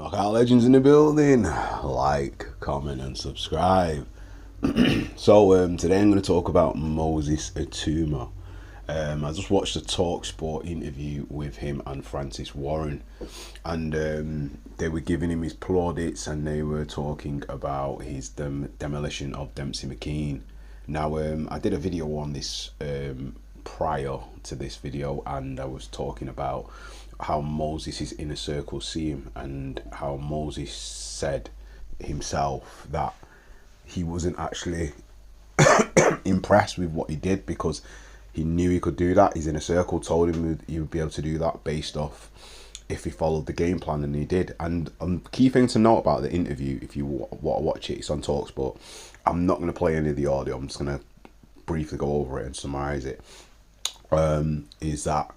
Knockout Legends in the building. Like, comment, and subscribe. Today I'm going to talk about Moses Itauma. I just watched a Talksports interview with him and Francis Warren, and they were giving him his plaudits, and they were talking about his demolition of Dempsey McKean. Now, I did a video on this prior to this video, and I was talking about how Moses' inner circle see him, and how Moses said himself that he wasn't actually impressed with what he did because he knew he could do that. His inner circle told him he would be able to do that based off if he followed the game plan, and he did. And key thing to note about the interview, if you want to watch it, it's on Talksport. I'm not going to play any of the audio. I'm just going to briefly go over it and summarize it. Is that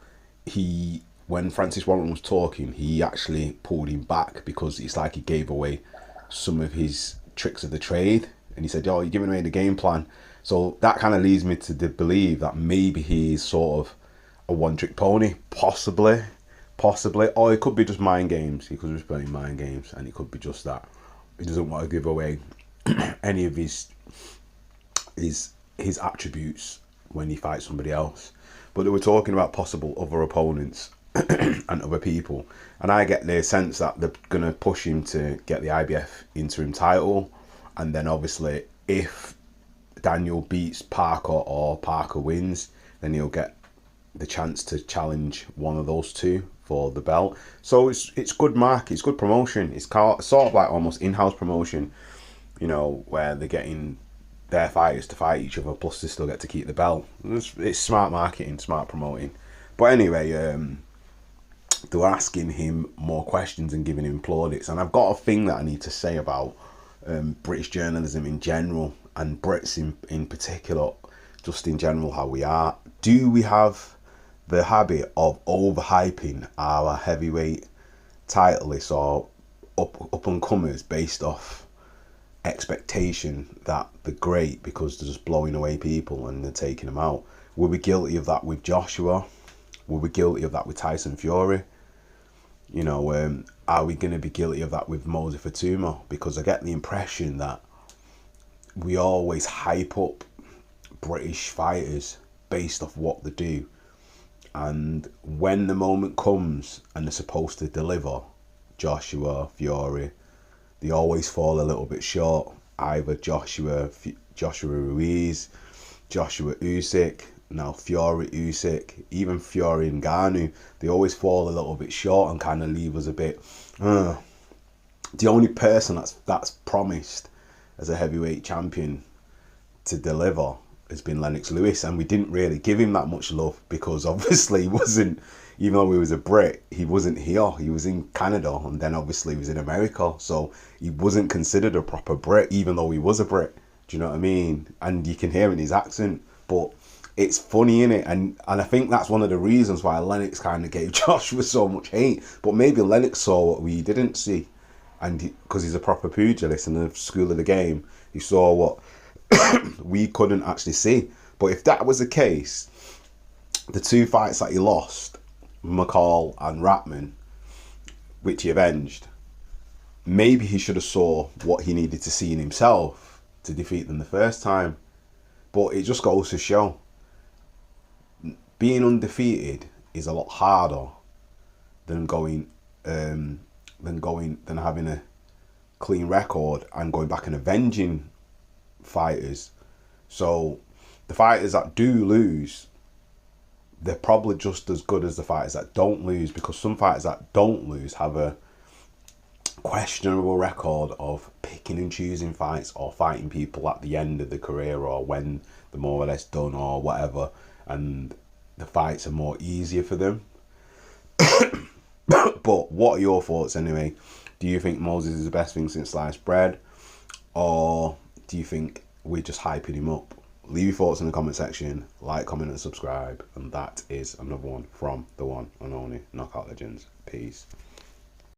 when Francis Warren was talking, he actually pulled him back because it's like he gave away some of his tricks of the trade, and he said, "Oh, you're giving away the game plan." So that kind of leads me to believe that maybe he's sort of a one-trick pony, possibly, or it could be just mind games. He could just be playing mind games, and it could be just that he doesn't want to give away any of his attributes when he fights somebody else. But they were talking about possible other opponents and other people, and I get the sense that they're gonna push him to get the IBF interim title, and then obviously if Daniel beats Parker or Parker wins, then he'll get the chance to challenge one of those two for the belt. So it's good mark, it's good promotion. It's sort of like almost in-house promotion, you know, where they're getting their fighters to fight each other, plus they still get to keep the belt. It's smart marketing, smart promoting. But anyway, they were asking him more questions and giving him plaudits, and I've got a thing that I need to say about British journalism in general, and Brits in particular, just in general, how we are. Do we have the habit of overhyping our heavyweight titleists or up and comers based off expectation that they're great because they're just blowing away people and they're taking them out? Were we guilty of that with Joshua? Were we guilty of that with Tyson Fury? You know, are we going to be guilty of that with Moses Itauma? Because I get the impression that we always hype up British fighters based off what they do, and when the moment comes and they're supposed to deliver, Joshua, Fury, they always fall a little bit short. Either Joshua Ruiz, Joshua Usyk, now Fury Usyk, even Fury and Ngannou, they always fall a little bit short and kind of leave us a bit. The only person that's promised as a heavyweight champion to deliver has been Lennox Lewis, and we didn't really give him that much love because obviously he wasn't, even though he was a Brit, he wasn't here. He was in Canada, and then obviously he was in America, so he wasn't considered a proper Brit, even though he was a Brit. Do you know what I mean? And you can hear in his accent, but it's funny, innit? And I think that's one of the reasons why Lennox kind of gave Joshua so much hate. But maybe Lennox saw what we didn't see, and because he's a proper pugilist in the school of the game, he saw what we couldn't actually see. But if that was the case, the two fights that he lost, McCall and Ratman, which he avenged, maybe he should have saw what he needed to see in himself to defeat them the first time. But it just goes to show, being undefeated is a lot harder than having a clean record and going back and avenging fighters. So the fighters that do lose, they're probably just as good as the fighters that don't lose, because some fighters that don't lose have a questionable record of picking and choosing fights or fighting people at the end of the career or when they're more or less done or whatever, and the fights are more easier for them. But what are your thoughts anyway? Do you think Moses is the best thing since sliced bread, or do you think we're just hyping him up? Leave your thoughts in the comment section, like, comment and subscribe, and that is another one from the one and only Knockout Legends. Peace.